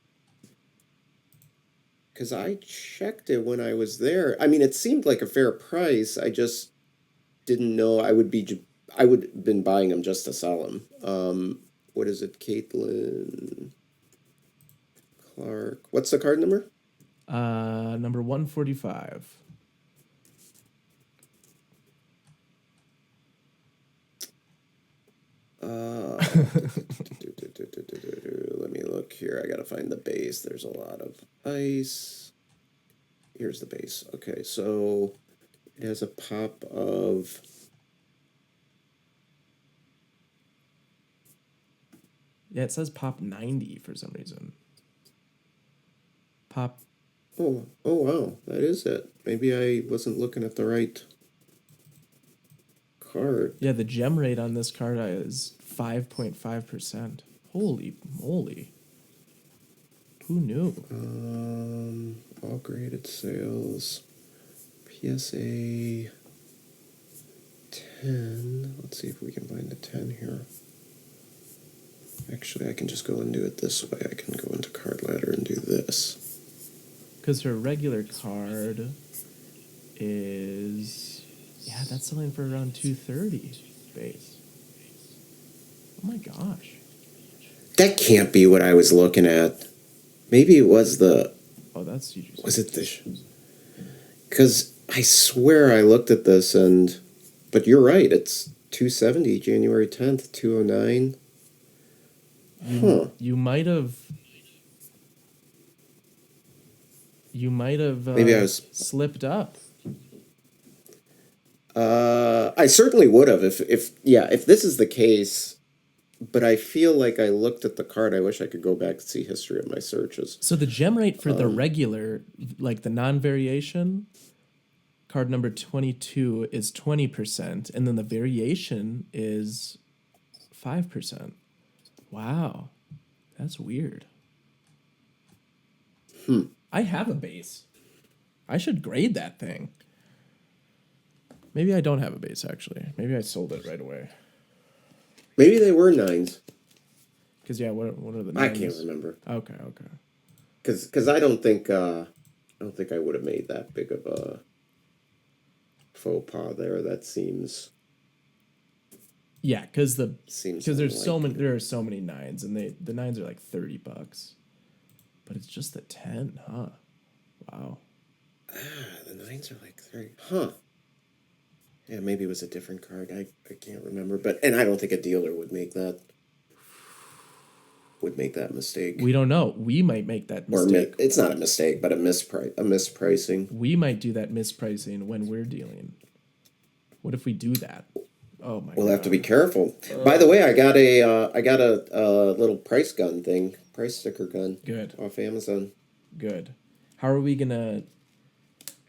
Because I checked it when I was there. I mean, it seemed like a fair price. I just didn't know I would have been buying them just to sell them. What is it? Caitlin Clark. What's the card number? Number 145. Let me look here. I gotta find the base. There's a lot of ice. Here's the base. Okay, so it has a pop of. Yeah, it says pop 90 for some reason. Pop. Oh wow, that is it. Maybe I wasn't looking at the right card. Yeah, the gem rate on this card is 5.5%. Holy moly. Who knew? All graded sales. PSA 10. Let's see if we can find the 10 here. Actually, I can just go and do it this way. I can go into Card Ladder and do this. Because her regular card is. Yeah, that's selling for around 230 base. Oh my gosh. That can't be what I was looking at. Maybe it was Oh, that's huge. was it the, because I swear I looked at this but you're right, it's 270, January 10th, 209. You might have. You might have Maybe I was, slipped up. I certainly would have if this is the case, but I feel like I looked at the card. I wish I could go back and see history of my searches. So the gem rate for the regular, like the non-variation, card number 22 is 20%, and then the variation is 5%. Wow. That's weird. I have a base. I should grade that thing. Maybe I don't have a base, actually. Maybe I sold it right away. Maybe they were 9s. Because, yeah, what are the I names? can't remember. Okay. Because I don't think I would have made that big of a faux pas there. That Yeah, seems because unlikely. there are so many nines, and the nines are like $30, but it's just the 10, huh? Wow. The nines are like 30. Huh. Yeah, maybe it was a different card. I can't remember. But and I don't think a dealer would make that mistake. We don't know. We might make that Or mistake. it's not a mistake, but a mispricing. We might do that mispricing when we're dealing. What if we do that? Oh my We'll have to be god. careful. By the way, I got a little price gun thing, price sticker gun Good. off Amazon. Good. How are we gonna?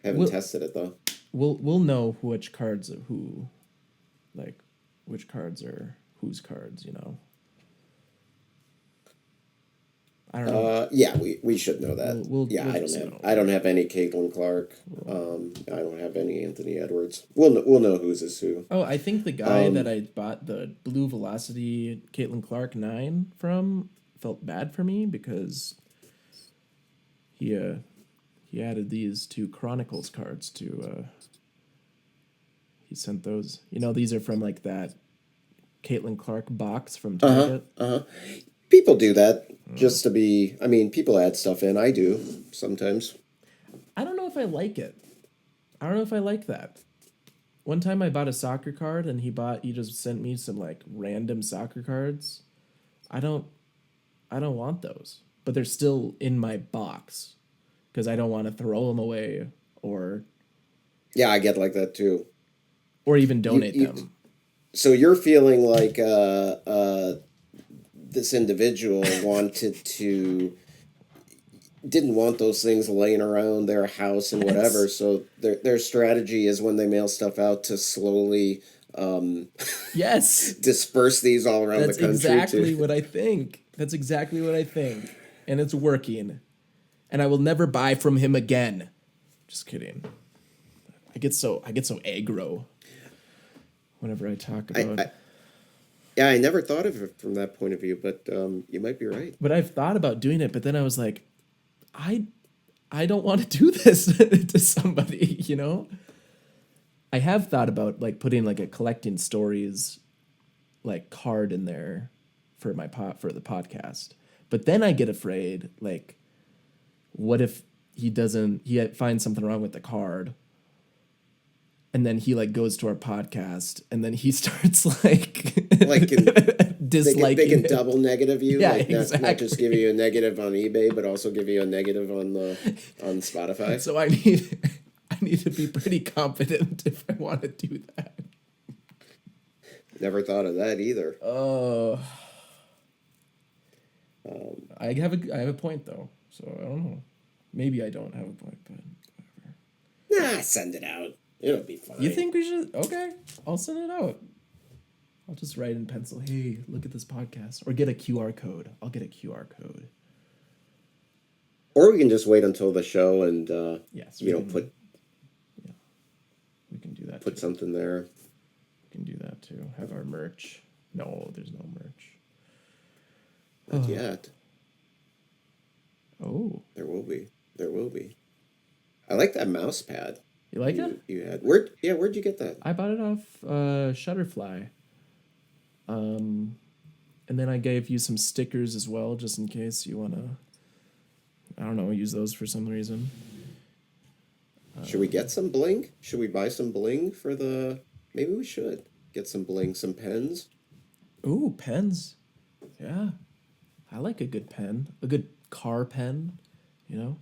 Haven't We'll tested it though. we'll know which cards are who, like, which cards are whose cards. I don't know. Yeah, we should know that. Yeah, We'll I don't just have know. I don't have any Caitlin Clark. I don't have any Anthony Edwards. We'll know whose is who. Oh, I think the guy that I bought the Blue Velocity Caitlin Clark 9 from felt bad for me because he added these two Chronicles cards to he sent those. These are from like that Caitlin Clark box from Target. People do that just to be. I mean, people add stuff in. I do sometimes. I don't know if I like it. I don't know if I like that. One time I bought a soccer card and he just sent me some like random soccer cards. I don't I don't want those. But they're still in my box because I don't want to throw them away or Yeah, I get like that too. even You donate you. them. So you're feeling like this individual didn't want those things laying around their house and whatever. Yes. So their strategy is when they mail stuff out to slowly Yes. disperse these all around the That's country to. exactly what I think. That's exactly what I think. And it's working. And I will never buy from him again. Just kidding. I get so aggro whenever I talk I, about. I yeah, I never thought of it from that point of view, but you might be right. But I've thought about doing it, but then I was like, I I don't want to do this to somebody. I have thought about like putting like a collecting stories like card in there for for the podcast. But then I get afraid like what if he finds something wrong with the card and then he like goes to our podcast and then he starts like Like they can disliking it. double negative you, Yeah, like not just give exactly. you a negative on eBay, but also give you a negative on Spotify. So I need to be pretty confident if I want to do that. Never thought of that either. Oh, I have a point though. So I don't know. Maybe I don't have a point, but Nah, send it out. It'll be you fine. think we should? Okay, I'll send it out. I'll just write in pencil, "Hey, look at this podcast," or get a QR code. I'll get a QR code. Or we can just wait until the show and Yes, you know put we can do that put too. something there. We can do that too. Have our merch. No, there's no merch. Not yet. Oh, There will be. There will be. I like that mouse pad you like it? you had. Where'd you get that? I bought it off Shutterfly. And then I gave you some stickers as well, just in case you wanna, I don't know, use those for some reason. Should we get some bling? Should we buy some bling for the? Maybe we should get some bling, some pens. Ooh, pens. Yeah, I like a good pen, a good car pen. You know,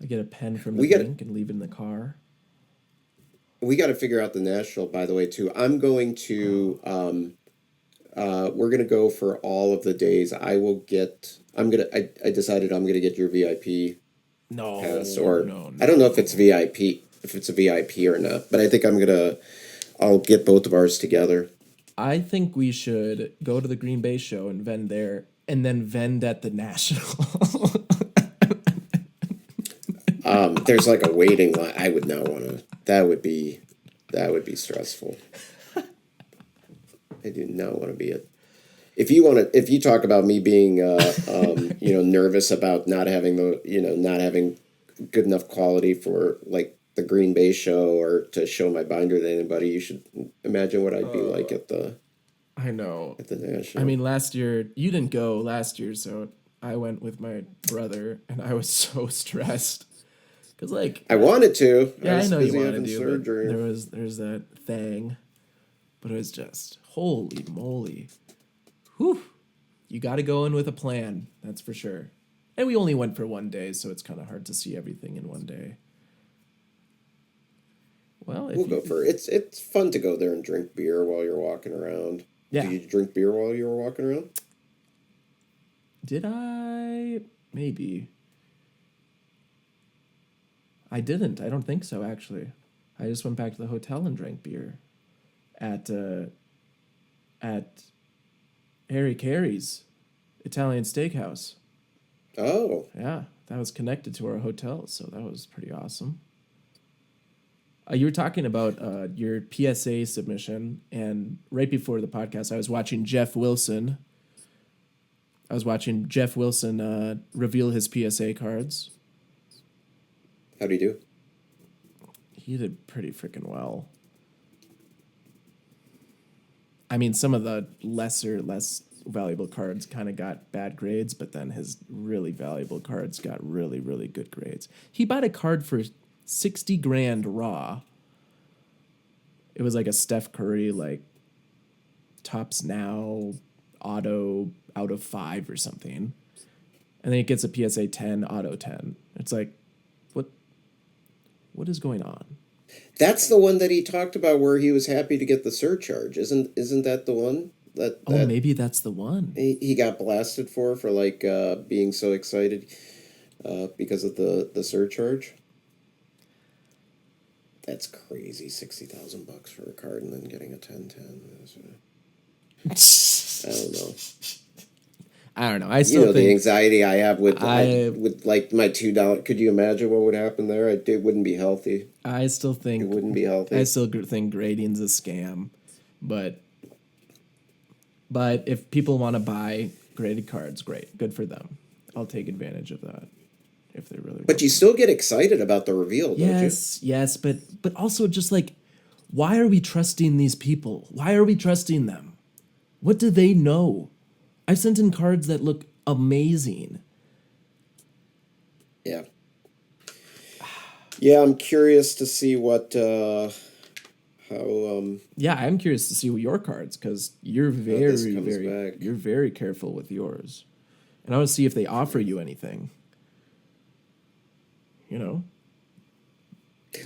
I get a pen from the We got bank and leave it in the car. we got to figure out the national. By the way, too. I'm going to. We're gonna go for all of the days. I will get. I'm gonna. I decided I'm gonna get your VIP pass, No, or no, I don't know if no. it's VIP, if it's a VIP or not. But I think I'm gonna. I'll get both of ours together. I think we should go to the Green Bay show and vend there, and then vend at the National. There's like a waiting line. I would not want to. That would be stressful. I do not want to be a. If you talk about me being, nervous about not having good enough quality for like the Green Bay show or to show my binder to anybody. You should imagine what I'd be like I know. at the I national. mean, last year you didn't go last year, so I went with my brother, and I was so stressed because, like, I wanted to. I yeah, I was know you busy wanted having to, but surgery. there's that thing, but it was just holy moly, whew! You got to go in with a plan, that's for sure. And we only went for one day, so it's kind of hard to see everything in one day. Well, We'll if you go for it. It's fun to go there and drink beer while you're walking around. Did yeah, you drink beer while you were walking around? did I maybe I didn't. I don't think so, actually. I just went back to the hotel and drank beer at at Harry Carey's Italian Steakhouse. Oh, Yeah, that was connected to our hotel, so that was pretty awesome. You were talking about your PSA submission, and right before the podcast, I was watching Jeff Wilson. Reveal his PSA cards. how do you do? He did pretty freaking well. I mean, some of the less valuable cards kind of got bad grades, but then his really valuable cards got really, really good grades. He bought a card for 60 grand raw. It was like a Steph Curry, like, tops now auto out of 5 or something. And then it gets a PSA 10 auto 10. It's like, what what is going on? That's the one that he talked about where he was happy to get the surcharge. Isn't that the one that Oh, maybe that's the one. he got blasted for like being so excited because of the surcharge? That's crazy. 60,000 bucks for a card and then getting a 10-10. I don't know. I don't know. I You still know the think anxiety I have I with like my $2. Could you imagine what would happen there? It wouldn't be healthy. I still It think wouldn't be I healthy. still think grading's a scam, but if people want to buy graded cards, great, good for them. I'll take advantage of that if they really But want you to. still get excited about the reveal, don't you? Yes, but also just like, why are we trusting these people? Why are we trusting them? What do they know? I've sent in cards that look amazing. Yeah. Yeah, I'm curious to see what how Yeah, I'm curious to see your cards because you're how this very, comes very, back. you're very careful with yours, and I want to see if they offer you anything. You know?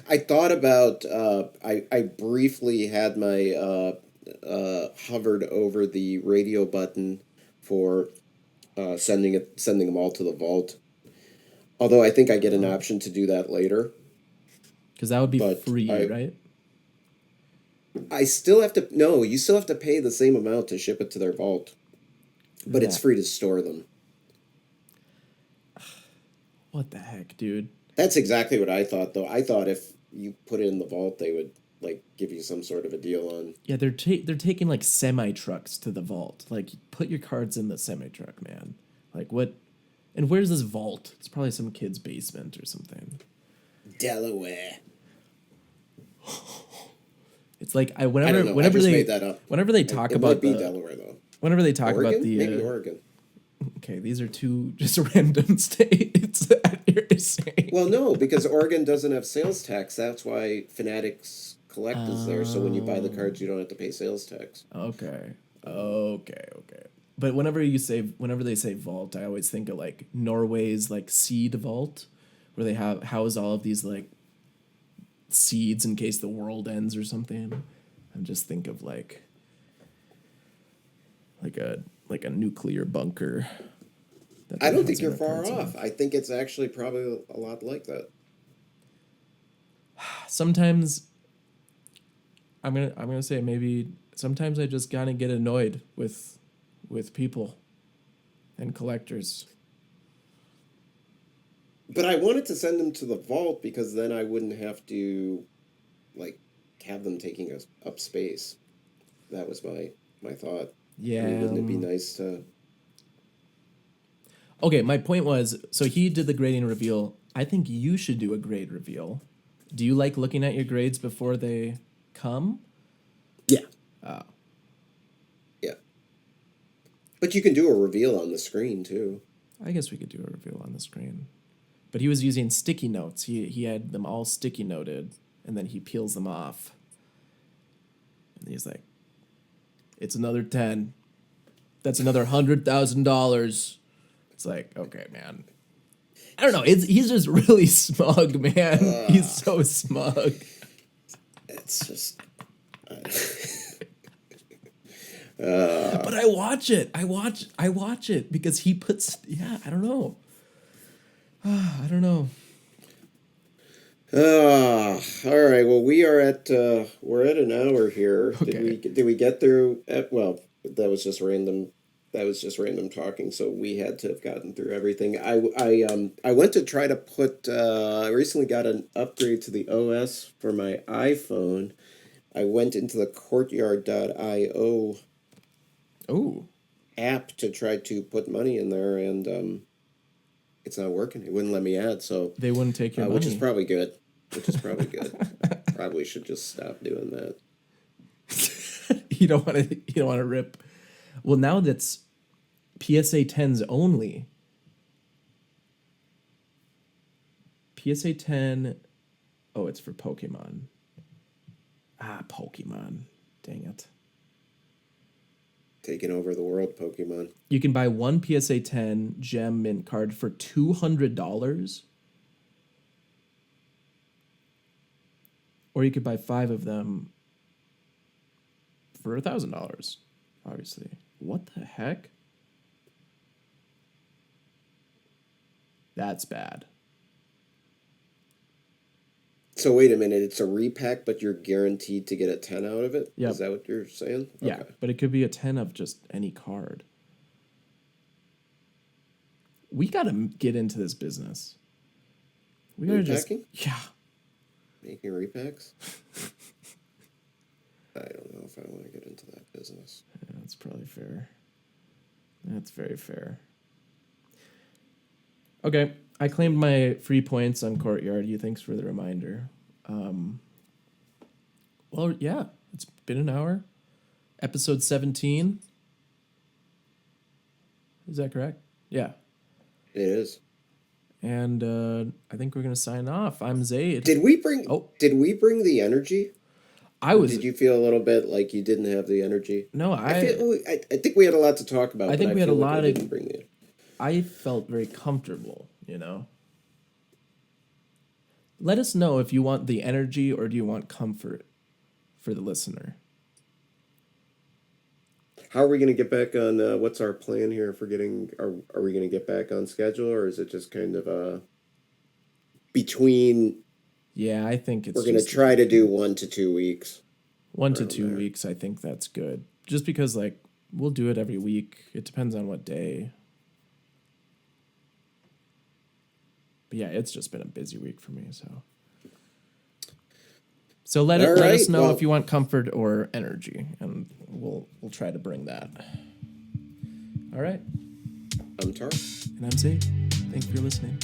I thought about I briefly had my hovered over the radio button for sending them all to the vault. Although I think I get an option to do that later, Because that would be but free, right? I still have to no, you still have to pay the same amount to ship it to their vault, but it's That free to store them. what the heck, dude? That's exactly what I thought though. I thought if you put it in the vault they would like give you some sort of a deal on. Yeah, they're taking like semi trucks to the vault. Like, put your cards in the semi truck, man. Like, what? And where's this vault? It's probably some kid's basement or something. Delaware. It's like I don't know. I just made that up. whenever they talk It might about be the Delaware though. whenever they talk about Oregon? Maybe the Oregon. okay, these are two just random states that you're saying. Well, no, because Oregon doesn't have sales tax. That's why Fanatics Collect is there. So when you buy the cards, you don't have to pay sales tax. Okay. But whenever they say vault, I always think of like Norway's like seed vault, where they have house all of these like seeds in case the world ends or something. And just think of like a nuclear bunker. That I they're don't think housing you're our far cards in. off. I think it's actually probably a lot like that. Sometimes I'm gonna say maybe sometimes I just gotta get annoyed with people and collectors. But I wanted to send them to the vault because then I wouldn't have to like have them taking us up space. That was my thought. I mean, Yeah. wouldn't it be nice to? Okay, my point was, so he did the grading reveal. I think you should do a grade reveal Do you like looking at your grades before they come? Yeah. Oh, Yeah. But you can do a reveal on the screen too. I guess we could do a reveal on the screen. But he was using sticky notes. He had them all sticky noted, and then he peels them off. And he's like, "It's another 10. That's another $100,000." It's like, okay, man. I don't know. He's just really smug, man. He's so smug. It's just. But I watch it. I watch it because he puts. Yeah, I don't know. I don't know. All right. Well, we're at an hour here. Okay. Did we get through? Well, that was just random. That was just random talking. So we had to have gotten through everything. I went to try to put. I recently got an upgrade to the OS for my iPhone. I went into the Courtyard.io Oh, app to try to put money in there, and it's not working. It wouldn't let me add. So they wouldn't take your which is money. probably good. Which is probably good. Probably should just stop doing that. You don't want to. You don't want to rip. Well, now that's PSA 10s only. PSA 10. Oh, it's for Pokemon. Pokemon. Dang it. Taking over the world, Pokemon. You can buy one PSA 10 gem mint card for $200. Or you could buy 5 of them for $1,000. Obviously. What the heck? That's bad. So wait a minute, it's a repack, but you're guaranteed to get a 10 out of it? Yep. Is that what you're saying? Yeah, Okay. but it could be a 10 of just any card. We got to get into this business. We got to just... Repacking? Yeah. Making repacks? I don't know if I want to get into that business. Yeah, that's probably fair. That's very fair. Okay, I claimed my free points on Courtyard. You thanks for the reminder. Well, yeah, it's been an hour. Episode 17. Is that correct? Yeah. It is. And I think we're gonna sign off. I'm Zayd. Did we bring Oh. the energy? I was. Did you feel a little bit like you didn't have the energy? No, I think we had a lot to talk about. I think but we had feel a like lot I of- didn't bring the. I felt very comfortable, you know. Let us know if you want the energy or do you want comfort for the listener. How are we going to get back on? What's our plan here for getting? Are we going to get back on schedule, or is it just kind of between? Yeah, I think it's We're going to try to do 1 to 2 weeks. 1 to around 2 there. weeks. I think that's good. Just because, like, we'll do it every week. It depends on what day. But yeah, it's just been a busy week for me. So let us know if you want comfort or energy, and we'll try to bring that. All right. I'm Tarek. And I'm Zayd. Thanks for listening.